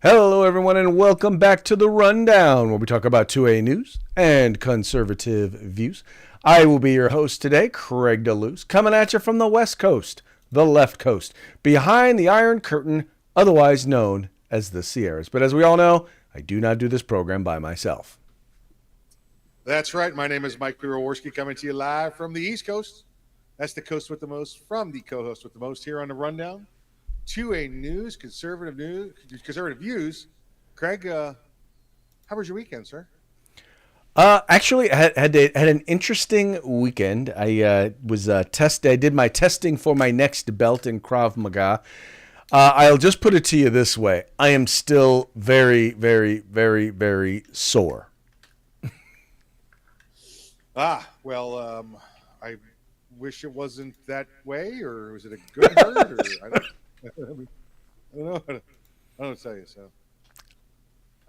Hello, everyone, and welcome back to the Rundown, where we talk about 2A news and conservative views. I will be your host today, Craig DeLuz, coming at you from the West Coast, the left coast, behind the Iron Curtain, otherwise known as the Sierras. But as we all know, I do not do this program by myself. That's right. My name is Mike Piroworski, coming to you live from the East Coast. That's the coast with the most, from the co-host with the most here on the Rundown. 2A news, conservative views. Craig, how was your weekend, sir? Actually, I had an interesting weekend. I I did my testing for my next belt in Krav Maga. I'll just put it to you this way: I am still very, very, very, very sore. I wish it wasn't that way, or was it a good hurt? Or I don't know. I don't know what to tell you. So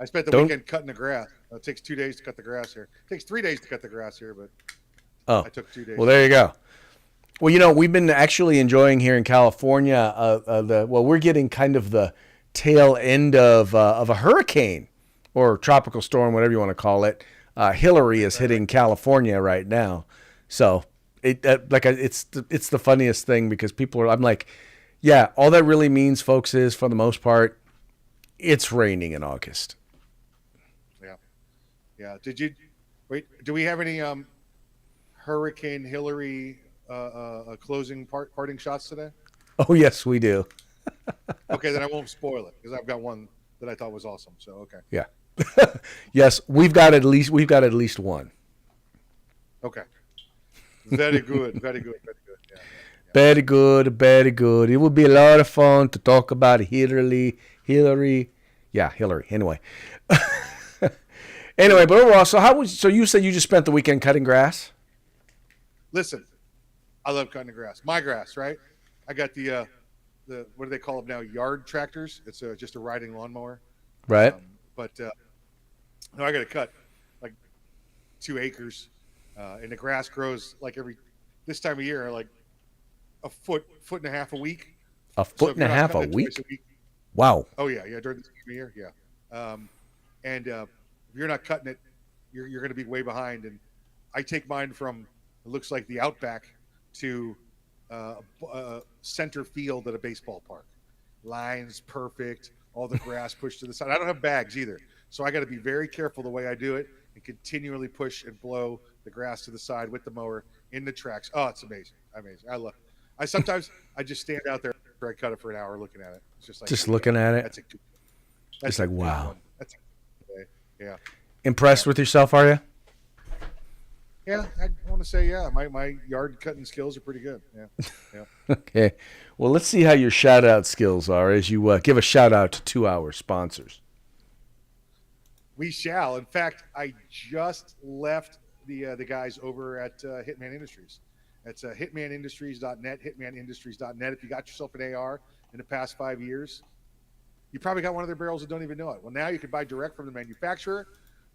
I spent the weekend cutting the grass. It takes 2 days to cut the grass here. It takes 3 days to cut the grass here, but I took 2 days. Well, there you go. Well, we've been actually enjoying here in California. We're getting kind of the tail end of a hurricane or tropical storm, whatever you want to call it. Hillary is hitting California right now, so it's the funniest thing because I'm like, yeah, all that really means, folks, is for the most part, it's raining in August. Yeah. Do we have any Hurricane Hillary closing parting shots today? Oh yes, we do. Okay, then I won't spoil it because I've got one that I thought was awesome. So okay. Yeah. Yes, we've got at least one. Okay. Very good. Very good. Very good. Yeah. Very good. Very good. It would be a lot of fun to talk about Hillary. Yeah, Hillary. Anyway. Anyway, but overall, so you said you just spent the weekend cutting grass? Listen, I love cutting the grass. My grass, right? I got the what do they call them now? Yard tractors. It's just a riding lawnmower. Right. No, I got to cut like 2 acres, and the grass grows like this time of year, like a foot and a half a week. A foot and a half a week? Wow. Oh yeah, during this time of year, yeah. If you're not cutting it, you're going to be way behind. And I take mine from it looks like the outback to center field at a baseball park. Lines perfect, all the grass pushed to the side. I don't have bags either, so I got to be very careful the way I do it and continually push and blow the grass to the side with the mower in the tracks. Oh, it's amazing. I love it. I just stand out there after I cut it for an hour looking at it. It's just like looking at it. That's it's like wow. Yeah. Impressed with yourself, are you? Yeah, I want to say yeah. My yard cutting skills are pretty good. Yeah. Okay. Well, let's see how your shout out skills are as you give a shout out to our sponsors. We shall. In fact, I just left the guys over at Hitman Industries. It's hitmanindustries.net, hitmanindustries.net. If you got yourself an AR in the past 5 years, you probably got one of their barrels and don't even know it. Well, now you can buy direct from the manufacturer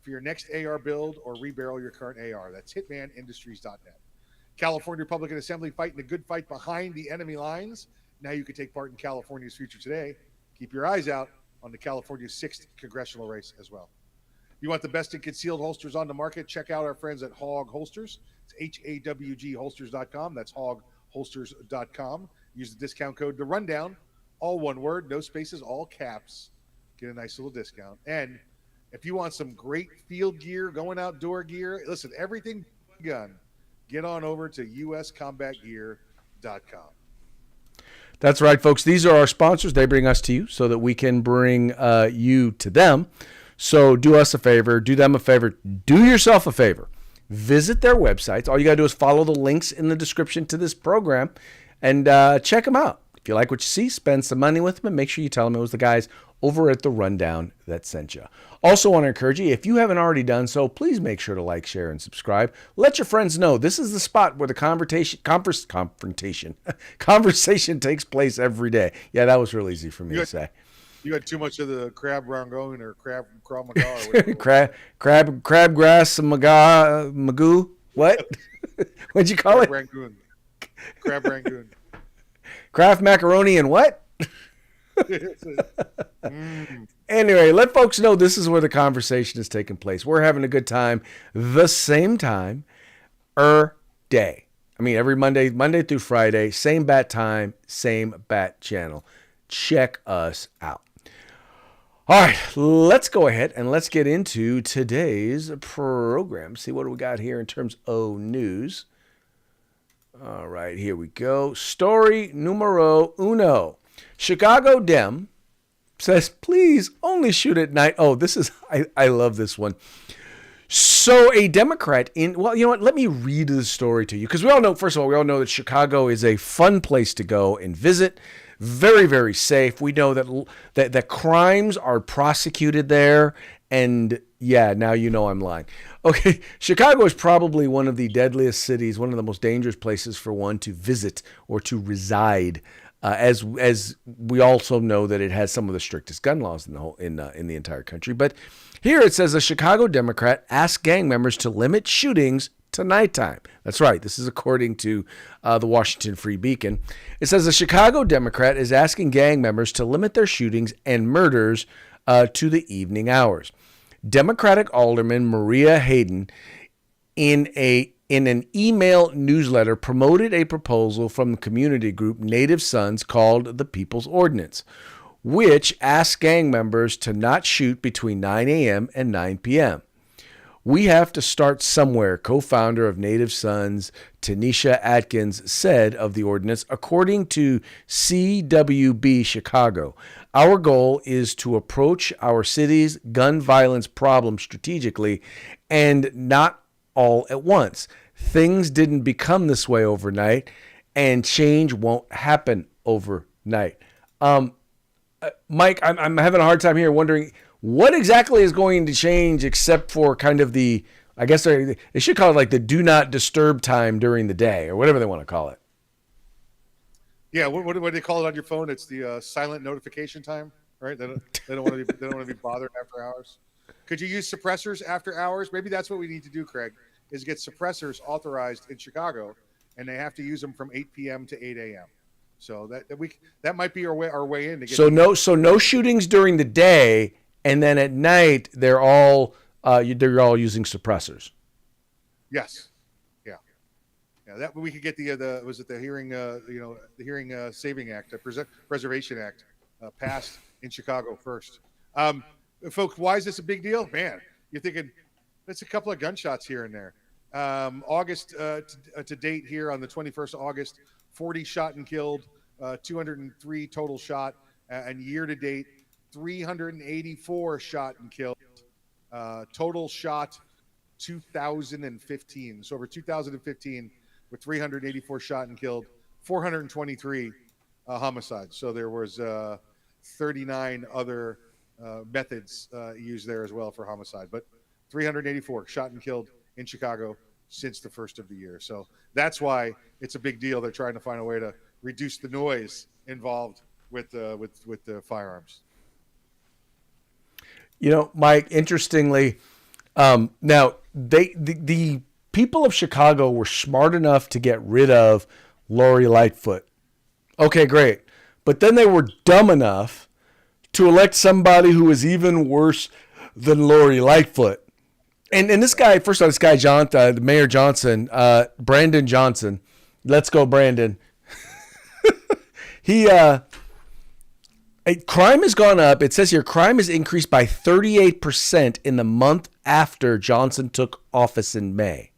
for your next AR build or rebarrel your current AR. That's hitmanindustries.net. California Republican Assembly fighting the good fight behind the enemy lines. Now you can take part in California's future today. Keep your eyes out on the California 6th congressional race as well. You want the best in concealed holsters on the market? Check out our friends at Hog Holsters. It's HAWG holsters.com. That's hogholsters.com. Use the discount code The Rundown. All one word, no spaces, all caps. Get a nice little discount. And if you want some great field gear, going outdoor gear, listen, everything gun, get on over to uscombatgear.com. That's right, folks. These are our sponsors. They bring us to you so that we can bring you to them. So do us a favor, do them a favor, do yourself a favor. Visit their websites. All you got to do is follow the links in the description to this program and check them out. If you like what you see, spend some money with them and make sure you tell them it was the guys over at The Rundown that sent you. Also want to encourage you, if you haven't already done so, please make sure to like, share, and subscribe. Let your friends know this is the spot where the conversation takes place every day. Yeah, that was real easy for me to say. You had too much of the crab rangoon or crab maga. Crabgrass magoo. What? What'd you call it? Rangoon. Crab rangoon. Kraft macaroni and what? Anyway, let folks know this is where the conversation is taking place. We're having a good time, the same time, day. I mean, every Monday through Friday, same bat time, same bat channel. Check us out. All right, let's go ahead and let's get into today's program. See what we got here in terms of news. All right, here we go. Story numero uno. Chicago Dem says, please only shoot at night. Oh, I love this one. So a Democrat well, you know what? Let me read the story to you. Because first of all, we all know that Chicago is a fun place to go and visit. Very, very safe. We know that crimes are prosecuted there. And yeah, now you know I'm lying. Okay, Chicago is probably one of the deadliest cities, one of the most dangerous places for one to visit or to reside. As we also know that it has some of the strictest gun laws in the entire country. But here it says a Chicago Democrat asked gang members to limit shootings to nighttime. That's right. This is according to the Washington Free Beacon. It says a Chicago Democrat is asking gang members to limit their shootings and murders to the evening hours. Democratic Alderman Maria Hayden, in an email newsletter, promoted a proposal from the community group Native Sons called the People's Ordinance, which asks gang members to not shoot between 9 a.m. and 9 p.m. We have to start somewhere, co-founder of Native Sons, Tanisha Atkins, said of the ordinance, according to CWB Chicago. Our goal is to approach our city's gun violence problem strategically and not all at once. Things didn't become this way overnight, and change won't happen overnight. Mike, I'm having a hard time here wondering what exactly is going to change except for kind of I guess they should call it like the do not disturb time during the day or whatever they want to call it. Yeah, what do they call it on your phone? It's the silent notification time, right? They don't want to be bothered after hours. Could you use suppressors after hours? Maybe that's what we need to do, Craig, is get suppressors authorized in Chicago, and they have to use them from 8 p.m. to 8 a.m. So that might be our way in to get. So no shootings during the day, and then at night they're all using suppressors. Yes, yeah. That we could get the Hearing Saving Act, the Preservation Act, passed in Chicago first. Folks, why is this a big deal? Man, you're thinking it's a couple of gunshots here and there. August to date here on the 21st of August, 40 shot and killed, 203 total shot, and year to date, 384 shot and killed. Total shot 2015. So over 2015 with 384 shot and killed, 423 homicides. So there was 39 other methods used there as well for homicide, but 384 shot and killed in Chicago since the first of the year. So that's why it's a big deal. They're trying to find a way to reduce the noise involved with the firearms. You know, Mike, interestingly, now the people of Chicago were smart enough to get rid of Lori Lightfoot. Okay, great. But then they were dumb enough to elect somebody who is even worse than Lori Lightfoot. And this guy, first of all, the Mayor Johnson, Brandon Johnson, let's go Brandon. Crime has gone up. It says here, crime has increased by 38% in the month after Johnson took office in May.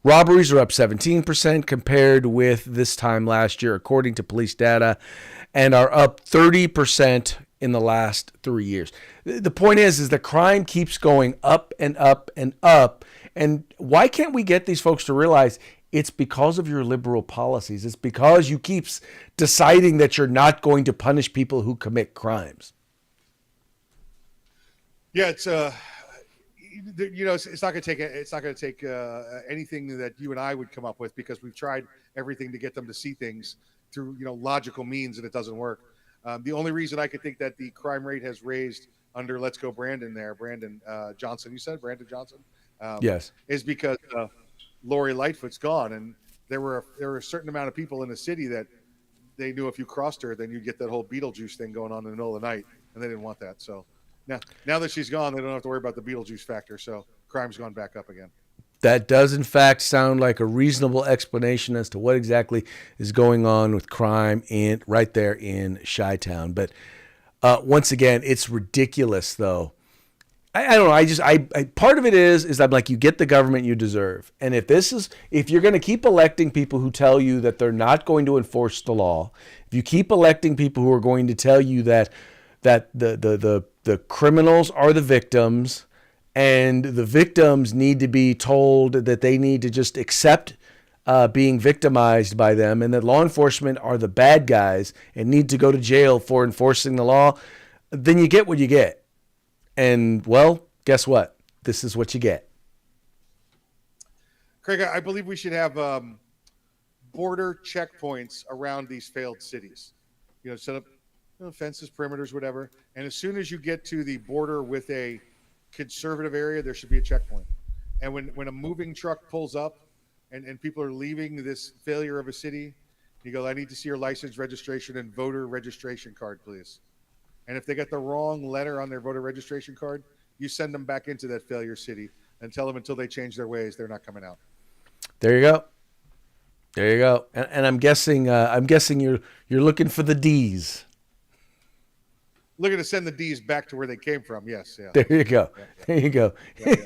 Robberies are up 17% compared with this time last year, according to police data, and are up 30% in the last 3 years. The point is that crime keeps going up and up and up. And why can't we get these folks to realize it's because of your liberal policies? It's because you keep deciding that you're not going to punish people who commit crimes. Yeah, it's it's not going to take anything that you and I would come up with, because we've tried everything to get them to see things through logical means, and it doesn't work. The only reason I could think that the crime rate has raised under Let's Go Brandon Johnson, you said Brandon Johnson, yes, is because Lori Lightfoot's gone, and there were a certain amount of people in the city that they knew if you crossed her, then you'd get that whole Beetlejuice thing going on in the middle of the night, and they didn't want that. So Now that she's gone, they don't have to worry about the Beetlejuice factor. So crime's gone back up again. That does, in fact, sound like a reasonable explanation as to what exactly is going on with crime right there in Chi-Town. But once again, it's ridiculous, though. I don't know. I part of it is I'm like, you get the government you deserve. And if you're going to keep electing people who tell you that they're not going to enforce the law, if you keep electing people who are going to tell you that the criminals are the victims, and the victims need to be told that they need to just accept being victimized by them, and that law enforcement are the bad guys and need to go to jail for enforcing the law, then you get what you get. And, well, guess what? This is what you get. Craig, I believe we should have border checkpoints around these failed cities. Set up fences, perimeters, whatever. And as soon as you get to the border with a conservative area, there should be a checkpoint. And when a moving truck pulls up and people are leaving this failure of a city, you go, I need to see your license, registration, and voter registration card, please. And if they get the wrong letter on their voter registration card, you send them back into that failure city and tell them until they change their ways, they're not coming out. There you go. There you go. And I'm guessing you're looking for the D's. Looking to send the D's back to where they came from. Yes. Yeah. There you go. Yeah. There you go. Yeah.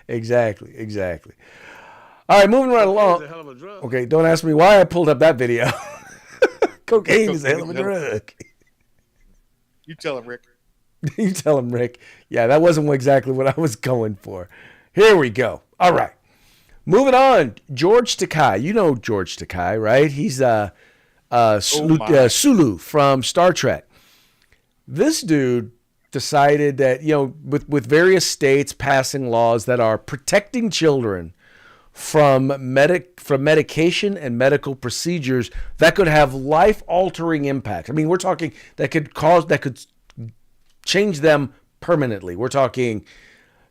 Exactly. All right, moving right along. Okay, don't ask me why I pulled up that video. Cocaine is a hell of a drug. You tell him, Rick. You tell him, Rick. Yeah, that wasn't exactly what I was going for. Here we go. All right. Moving on. George Takei. You know George Takei, right? He's Sulu from Star Trek. This dude decided that, with various states passing laws that are protecting children from medication and medical procedures that could have life-altering impact. I mean, we're that could change them permanently. We're talking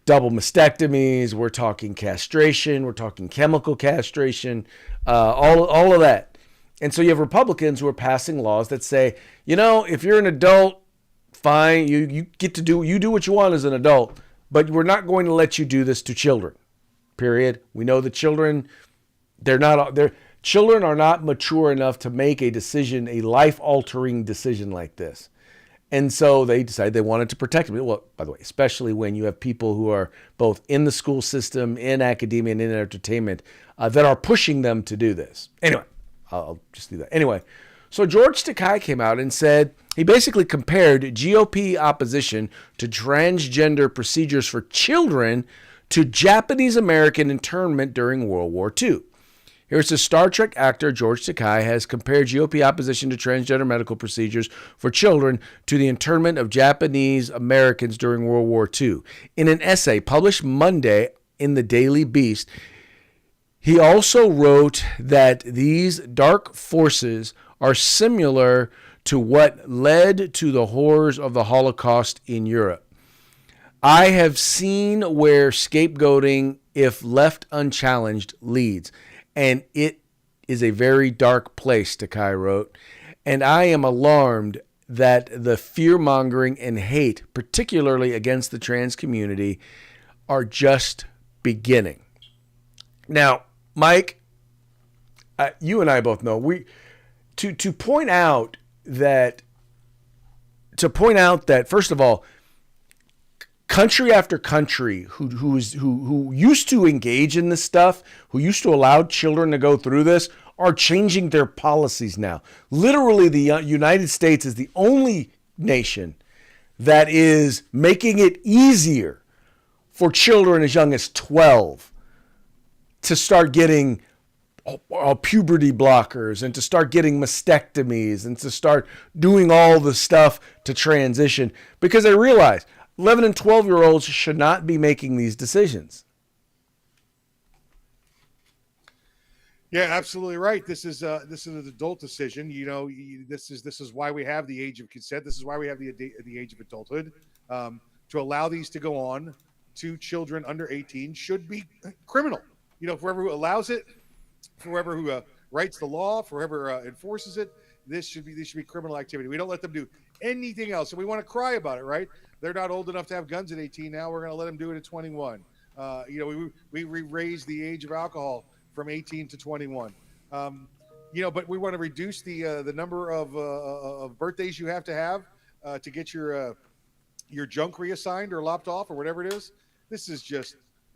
double mastectomies. We're talking castration. We're talking chemical castration. All of that. And so you have Republicans who are passing laws that say, if you're an adult, fine, you get to do what you want as an adult, but we're not going to let you do this to children. Period. We know that children are not mature enough to make a life-altering decision like this. And so they decided they wanted to protect them. Well, by the way, especially when you have people who are both in the school system, in academia, and in entertainment that are pushing them to do this. Anyway, I'll just leave that. Anyway, so George Takei came out and said he basically compared GOP opposition to transgender procedures for children to Japanese American internment during World War II. Here's the Star Trek actor George Takei has compared GOP opposition to transgender medical procedures for children to the internment of Japanese Americans during World War II. In an essay published Monday in the Daily Beast, he also wrote that these dark forces are similar to what led to the horrors of the Holocaust in Europe. I have seen where scapegoating, if left unchallenged, leads. And it is a very dark place, Takei wrote. And I am alarmed that the fear-mongering and hate, particularly against the trans community, are just beginning. Now, Mike, you and I both know to point out that first of all, country after country who used to engage in this stuff, who used to allow children to go through this, are changing their policies now. Literally, the United States is the only nation that is making it easier for children as young as 12 to start getting puberty blockers and to start getting mastectomies and to start doing all the stuff to transition, because they realize 11 and 12-year-olds should not be making these decisions. Yeah, absolutely right. This is an adult decision. This is why we have the age of consent. This is why we have the age of adulthood. To allow these to go on to children under 18 should be criminal. Whoever who allows it, whoever who writes the law, whoever enforces it, this should be criminal activity. We don't let them do anything else, and we want to cry about it, right? they're not old enough to have guns at 18 now. We're going to let them do it at 21. We raised the age of alcohol from 18 to 21. But we want to reduce the number of birthdays you have to get your junk reassigned or lopped off or whatever it is. This is just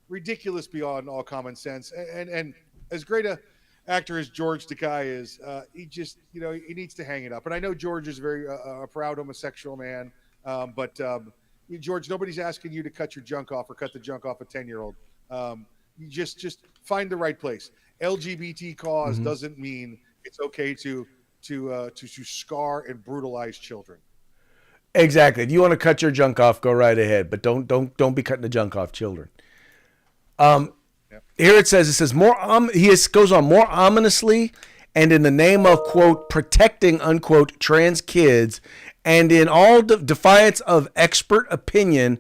ridiculous beyond all common sense. And as great a actor as George Takei is, he just, he needs to hang it up. And I know George is very a proud homosexual man, but George, nobody's asking you to cut your junk off or cut the junk off a 10-year-old. You just find the right place. LGBT cause doesn't mean it's okay to scar and brutalize children. Exactly. If you want to cut your junk off, go right ahead, but don't be cutting the junk off children. Here it says more. Goes on more ominously, and in the name of quote protecting unquote trans kids, and in all defiance of expert opinion,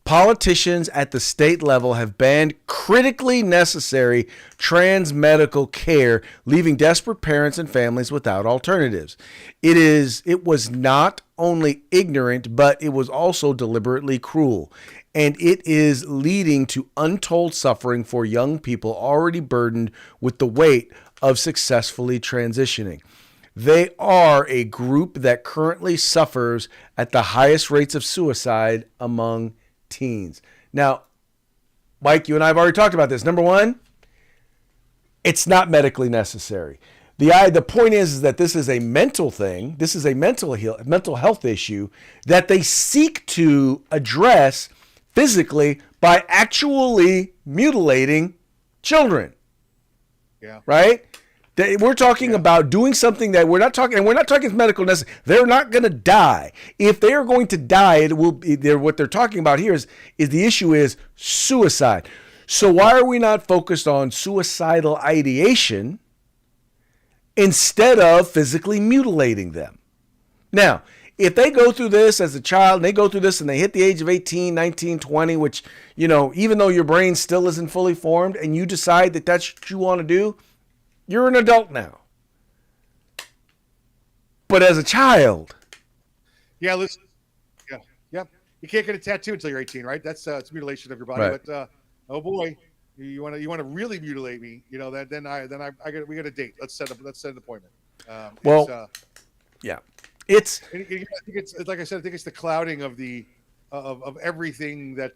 politicians at the state level have banned critically necessary trans medical care, leaving desperate parents and families without alternatives. It was not only ignorant, but it was also deliberately cruel. And it is leading to untold suffering for young people already burdened with the weight of successfully transitioning. They are a group that currently suffers at the highest rates of suicide among teens. Now, Mike, you and I have already talked about this. Number one, it's not medically necessary. The point is that this is a mental thing. This is a mental health issue that they seek to address physically by actually mutilating children. Yeah. Right? We're talking about doing something that we're not talking medical necessary. They're not going to die. If they are going to die, it will be what they're talking about here is the issue is suicide. So why are we not focused on suicidal ideation instead of physically mutilating them? Now, if they go through this as a child, and they go through this and they hit the age of 18, 19, 20, which, even though your brain still isn't fully formed and you decide that that's what you want to do, you're an adult now. But as a child. Yeah, listen. Yeah. You can't get a tattoo until you're 18, right? That's it's mutilation of your body. Right. But oh boy, you want to really mutilate me? We got a date. Let's set an appointment. Yeah. I think it's like I said. I think it's the clouding of of everything and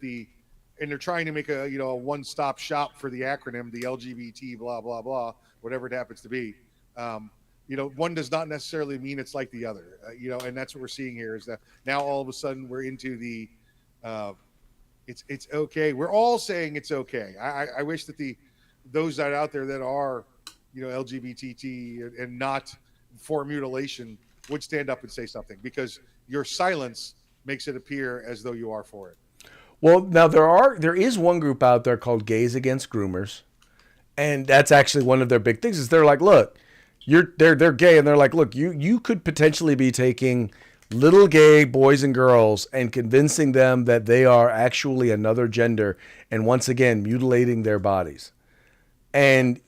they're trying to make a one-stop shop for the acronym, the LGBT blah blah blah, whatever it happens to be. One does not necessarily mean it's like the other. And that's what we're seeing here is that now all of a sudden we're into the it's okay. We're all saying it's okay. I wish that those that are out there that are LGBT and not for mutilation would stand up and say something, because your silence makes it appear as though you are for it. Well, now there is one group out there called Gays Against Groomers, and that's actually one of their big things. Is they're like, look, they're gay, and they're like, look, you could potentially be taking little gay boys and girls and convincing them that they are actually another gender, and once again mutilating their bodies. And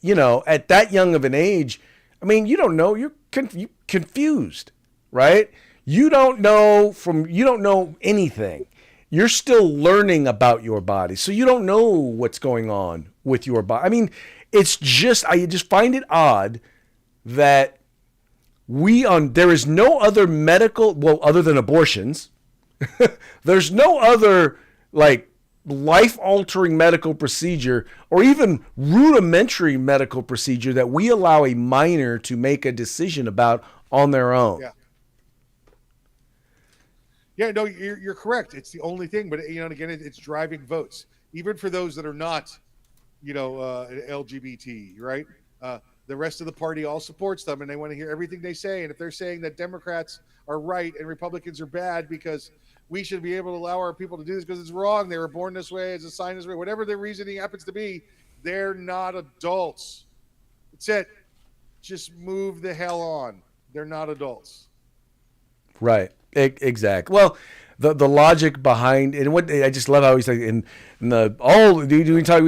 at that young of an age, I mean, you don't know, you're confused, right? You don't know anything. You're still learning about your body. So you don't know what's going on with your body. I mean, I just find it odd that there is no other other than abortions, there's no other life-altering medical procedure or even rudimentary medical procedure that we allow a minor to make a decision about on their own. Yeah. Yeah, no, you're correct. It's the only thing, but again, it's driving votes, even for those that are not, LGBT, right? The rest of the party all supports them, and they want to hear everything they say. And if they're saying that Democrats are right and Republicans are bad because we should be able to allow our people to do this because it's wrong, they were born this way, as a sign this way, whatever their reasoning happens to be, they're not adults. That's it. Just move the hell on. They're not adults. Right. Exactly. Well, the logic behind it, and what I just love how he's like we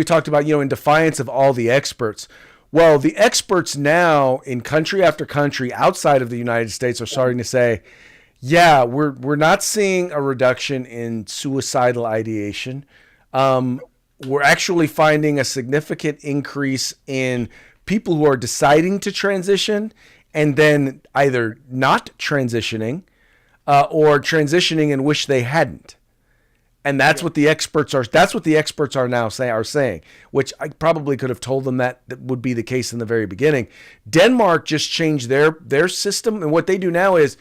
talked about, in defiance of all the experts. Well, the experts now in country after country outside of the United States are starting to say, Yeah, we're not seeing a reduction in suicidal ideation. We're actually finding a significant increase in people who are deciding to transition and then either not transitioning or transitioning and wish they hadn't. And that's what the experts are. That's what the experts are now saying, which I probably could have told them that would be the case in the very beginning. Denmark just changed their system, and what they do now is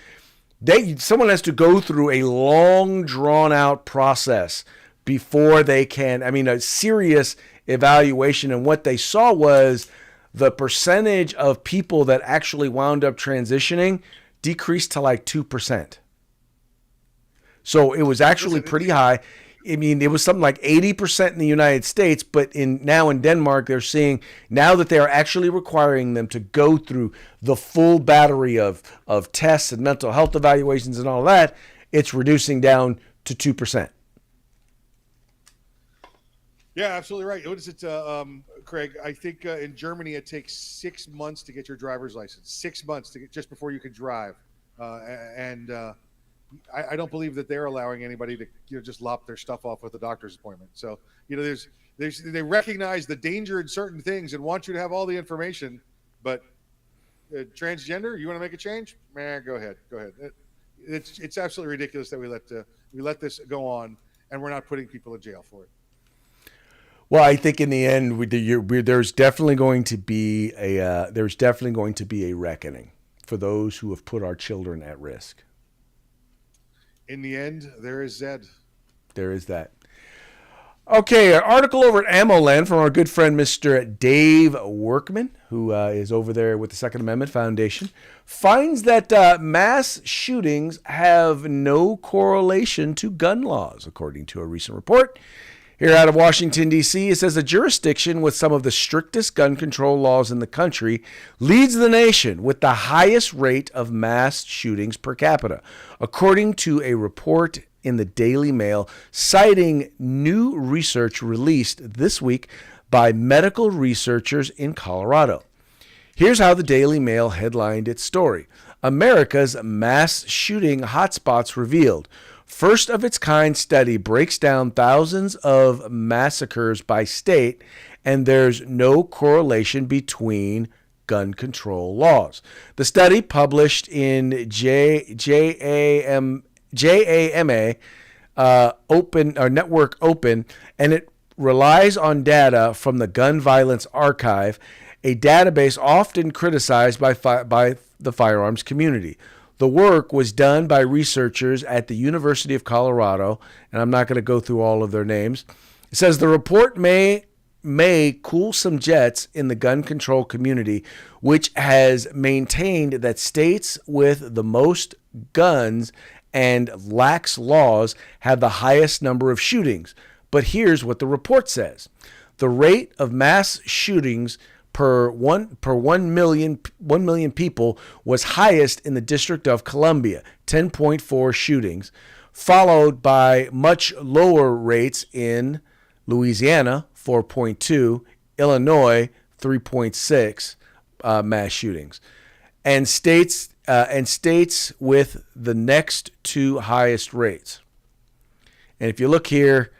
someone has to go through a long, drawn out process before they can. I mean, a serious evaluation. And what they saw was the percentage of people that actually wound up transitioning decreased to like 2%. So it was actually pretty high. I mean, it was something like 80% in the United States, but now in Denmark, they're seeing now that they are actually requiring them to go through the full battery of tests and mental health evaluations and all that, it's reducing down to 2%. Yeah, absolutely right. What is it, Craig? I think in Germany it takes 6 months to get your driver's license. 6 months to get just before you can drive, and I don't believe that they're allowing anybody to just lop their stuff off with a doctor's appointment. So there's they recognize the danger in certain things and want you to have all the information. But transgender, you want to make a change? Man, go ahead. It's absolutely ridiculous that we let this go on, and we're not putting people in jail for it. Well, I think in the end, there's definitely going to be a reckoning for those who have put our children at risk. In the end, there is Zed. There is that. Okay, an article over at AmmoLand from our good friend Mr. Dave Workman, who is over there with the Second Amendment Foundation, finds that mass shootings have no correlation to gun laws, according to a recent report. Here out of Washington, D.C., it says a jurisdiction with some of the strictest gun control laws in the country leads the nation with the highest rate of mass shootings per capita, according to a report in the Daily Mail citing new research released this week by medical researchers in Colorado. Here's how the Daily Mail headlined its story. America's mass shooting hotspots revealed. First of its kind study breaks down thousands of massacres by state, and there's no correlation between gun control laws. The study, published in JAMA Open or Network Open, and it relies on data from the Gun Violence Archive, a database often criticized by the firearms community. The work was done by researchers at the University of Colorado, and I'm not going to go through all of their names. It says the report may cool some jets in the gun control community, which has maintained that states with the most guns and lax laws have the highest number of shootings. But here's what the report says. The rate of mass shootings per 1 million people was highest in the District of Columbia, 10.4 shootings, followed by much lower rates in Louisiana, 4.2, Illinois, 3.6 mass shootings, and states with the next two highest rates. And if you look here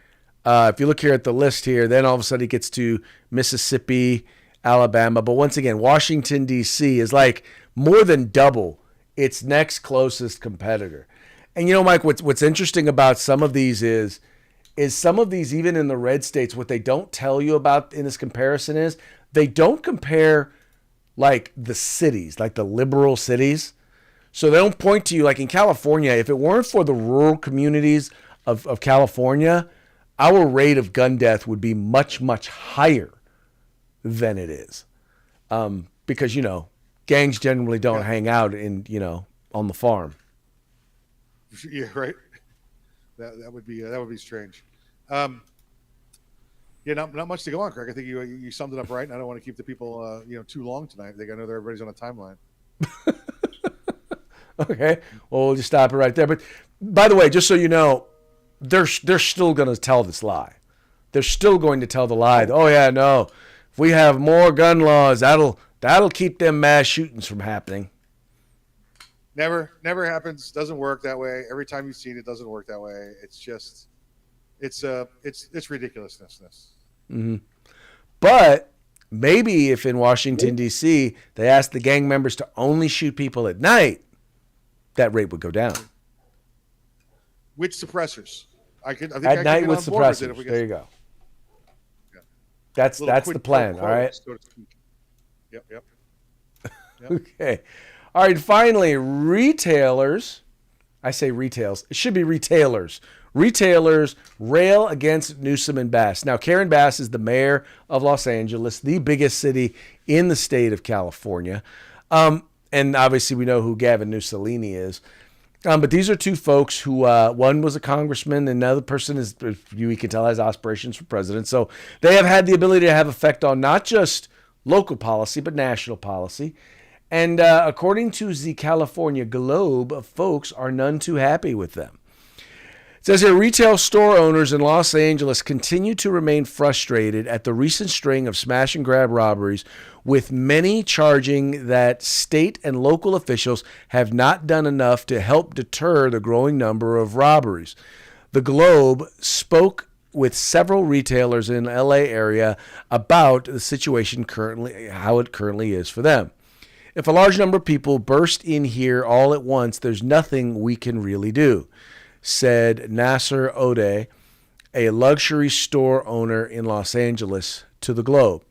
at the list here, then all of a sudden it gets to Mississippi, Alabama. But once again, Washington, D.C. is like more than double its next closest competitor. And Mike, what's interesting about some of these is some of these, even in the red states, what they don't tell you about in this comparison is they don't compare like the cities, like the liberal cities. So they don't point to you like in California. If it weren't for the rural communities of California, our rate of gun death would be much, much higher than it is, because gangs generally don't hang out in on the farm. Yeah, right. That would be strange. Not much to go on, Craig. I think you summed it up right, and I don't want to keep the people too long tonight. I think I know that everybody's on a timeline. Okay, well we'll just stop it right there. But by the way, just so you know, they're still going to tell this lie. They're still going to tell the lie. Oh yeah, no. If we have more gun laws, that'll keep them mass shootings from happening. Never happens. Doesn't work that way. Every time you've seen it, doesn't work that way. It's just, it's ridiculousness. Mm-hmm. But maybe if in Washington, D.C., they asked the gang members to only shoot people at night, that rate would go down. With suppressors. I think at night with suppressors. There you go. Yeah. That's the plan. All right. So to speak. Yep. Okay. All right. Finally, retailers. I say retails. It should be retailers. Retailers rail against Newsom and Bass. Now, Karen Bass is the mayor of Los Angeles, the biggest city in the state of California. And obviously, we know who Gavin Newsom is. But these are two folks who, one was a congressman, and another person is, you can tell, has aspirations for president. So they have had the ability to have effect on not just local policy, but national policy. And according to the California Globe, folks are none too happy with them. It says here, retail store owners in Los Angeles continue to remain frustrated at the recent string of smash and grab robberies, with many charging that state and local officials have not done enough to help deter the growing number of robberies. The Globe spoke with several retailers in the LA area about the situation currently, how it currently is for them. If a large number of people burst in here all at once, there's nothing we can really do, said Nasser Ode, a luxury store owner in Los Angeles, to the Globe.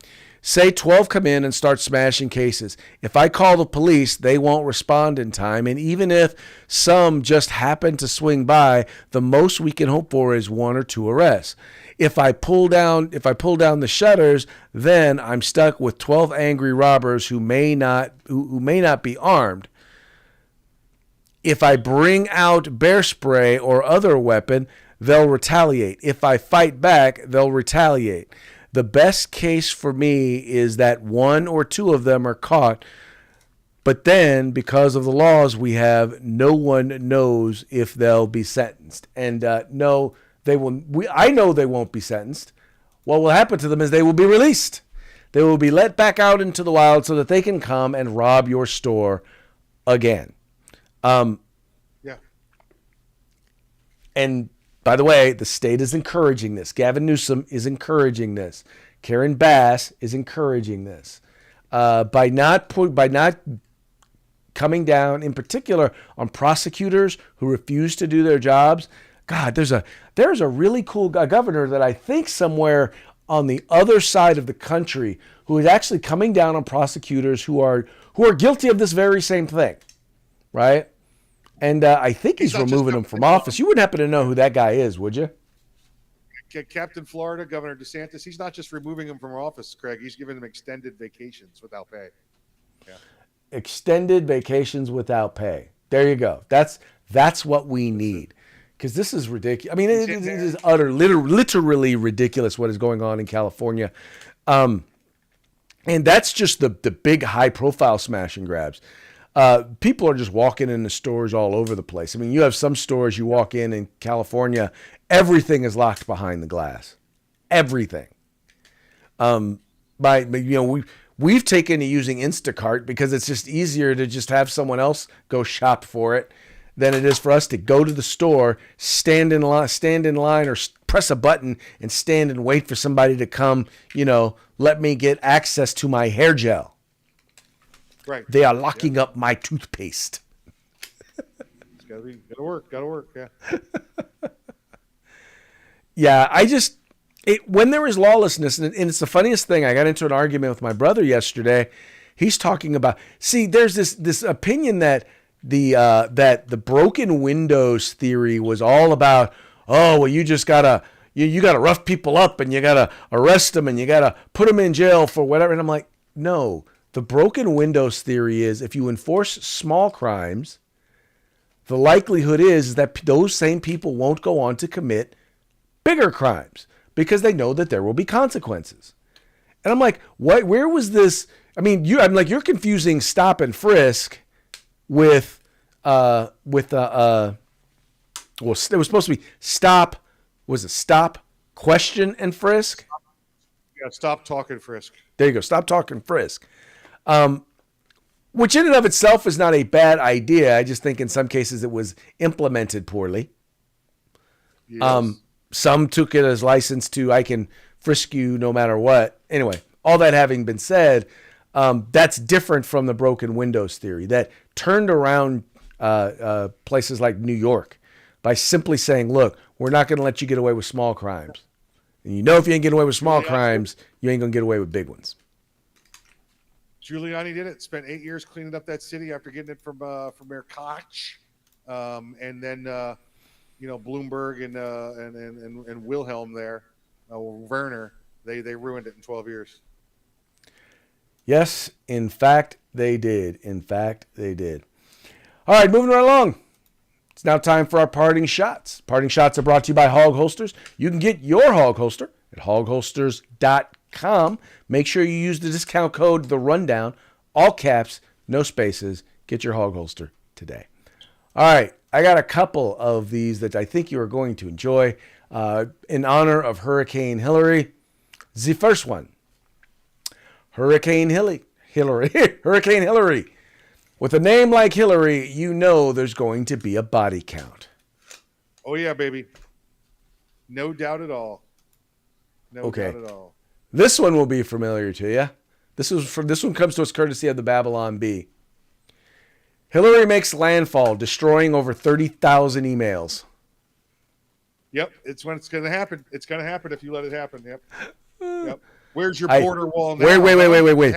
Say 12 come in and start smashing cases. If I call the police, they won't respond in time. And even if some just happen to swing by, the most we can hope for is 1 or 2 arrests. If I pull down the shutters, then I'm stuck with 12 angry robbers who may not be armed. If I bring out bear spray or other weapon, they'll retaliate. If I fight back, they'll retaliate. The best case for me is that 1 or 2 of them are caught, but then because of the laws we have, no one knows if they'll be sentenced. And no, they will. I know they won't be sentenced. What will happen to them is they will be released. They will be let back out into the wild so that they can come and rob your store again. Yeah. And by the way, the state is encouraging this. Gavin Newsom is encouraging this. Karen Bass is encouraging this by not coming down, in particular, on prosecutors who refuse to do their jobs. God, there's a really cool governor that I think somewhere on the other side of the country who is actually coming down on prosecutors who are guilty of this very same thing, right? And I think he's removing them from office. You wouldn't happen to know who that guy is, would you? Captain Florida, Governor DeSantis, he's not just removing them from office, Craig. He's giving them extended vacations without pay. Yeah. Extended vacations without pay. There you go. That's what we need. Because this is ridiculous. I mean, it is literally ridiculous what is going on in California. And that's just the big high-profile smash and grabs. People are just walking in the stores all over the place. I mean, you have some stores you walk in California, everything is locked behind the glass. Everything. We've taken to using Instacart because it's just easier to just have someone else go shop for it than it is for us to go to the store, stand in line, or press a button and stand and wait for somebody to come, let me get access to my hair gel. Right. They are locking up my toothpaste. It's gotta work. Yeah. Yeah, when there is lawlessness, and it's the funniest thing. I got into an argument with my brother yesterday. He's talking about, there's this opinion that the broken windows theory was all about, you just gotta rough people up and you gotta arrest them and you gotta put them in jail for whatever. And I'm like, no, the broken windows theory is if you enforce small crimes, the likelihood is that those same people won't go on to commit bigger crimes because they know that there will be consequences. And I'm like, what? Where was this? I mean, you're confusing stop and frisk with well, it was supposed to be stop. Was it stop, question, and frisk? Yeah, stop, talk, and frisk. There you go. Stop, talk, and frisk. which in and of itself is not a bad idea. I just think in some cases it was implemented poorly. Yes. Some took it as license to, I can frisk you no matter what. Anyway, all that having been said, that's different from the broken windows theory that turned around places like New York by simply saying, look, we're not going to let you get away with small crimes. And you know, if you ain't getting away with small crimes, you ain't going to get away with big ones. Giuliani did it. Spent 8 years cleaning up that city after getting it from Mayor Koch, and then Bloomberg and Wilhelm there, Werner. They ruined it in 12 years. Yes, in fact, they did. All right, moving right along. It's now time for our parting shots. Parting shots are brought to you by Hog Holsters. You can get your Hog Holster at hogholsters.com. Make sure you use the discount code The Rundown, all caps, no spaces. Get your Hog Holster today. All right, I got a couple of these that I think you are going to enjoy in honor of Hurricane Hillary. The first one, Hurricane Hillary. Hurricane Hillary. With a name like Hillary, you know there's going to be a body count. Oh, yeah, baby. No doubt at all. No doubt at all. This one will be familiar to you. This one comes to us courtesy of the Babylon Bee. Hillary makes landfall, destroying over 30,000 emails. Yep, it's when it's going to happen. It's going to happen if you let it happen. Yep. Where's your border wall now? Wait.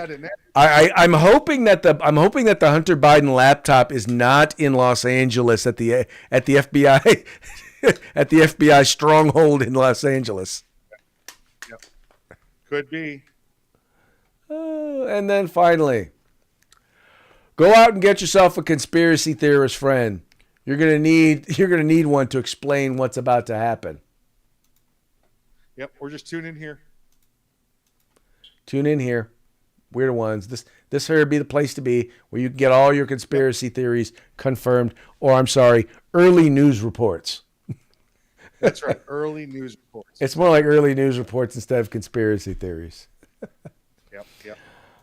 I'm hoping that the Hunter Biden laptop is not in Los Angeles at the FBI at the FBI stronghold in Los Angeles. Yep. Could be. And then finally, go out and get yourself a conspiracy theorist friend. You're gonna need one to explain what's about to happen. Yep, or just tune in here. Tune in here. We're the ones. This here would be the place to be where you can get all your conspiracy theories confirmed, or I'm sorry, early news reports. That's right, early news reports. It's more like early news reports instead of conspiracy theories. Yep.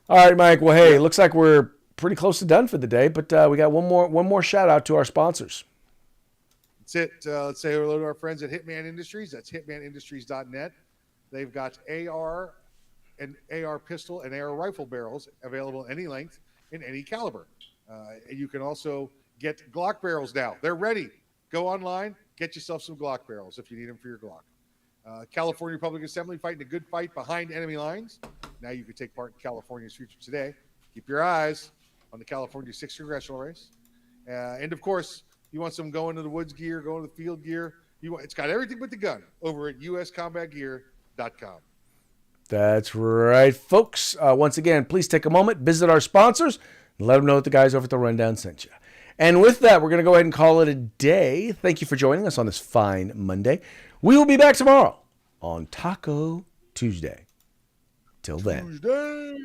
All right, Mike. Well, hey, it looks like we're pretty close to done for the day, but we got one more shout out to our sponsors. That's it. Let's say hello to our friends at Hitman Industries. That's hitmanindustries.net. They've got AR pistol and AR rifle barrels available any length in any caliber. And you can also get Glock barrels now. They're ready. Go online, get yourself some Glock barrels if you need them for your Glock. California Republic Assembly fighting a good fight behind enemy lines. Now you can take part in California's future today. Keep your eyes on the California 6th congressional race. And of course, you want some going to the woods gear, going to the field gear. It's got everything but the gun over at uscombatgear.com. That's right, folks. Once again, please take a moment, visit our sponsors, and let them know that the guys over at The Rundown sent you. And with that, we're going to go ahead and call it a day. Thank you for joining us on this fine Monday. We will be back tomorrow on Taco Tuesday. Till then. Tuesday.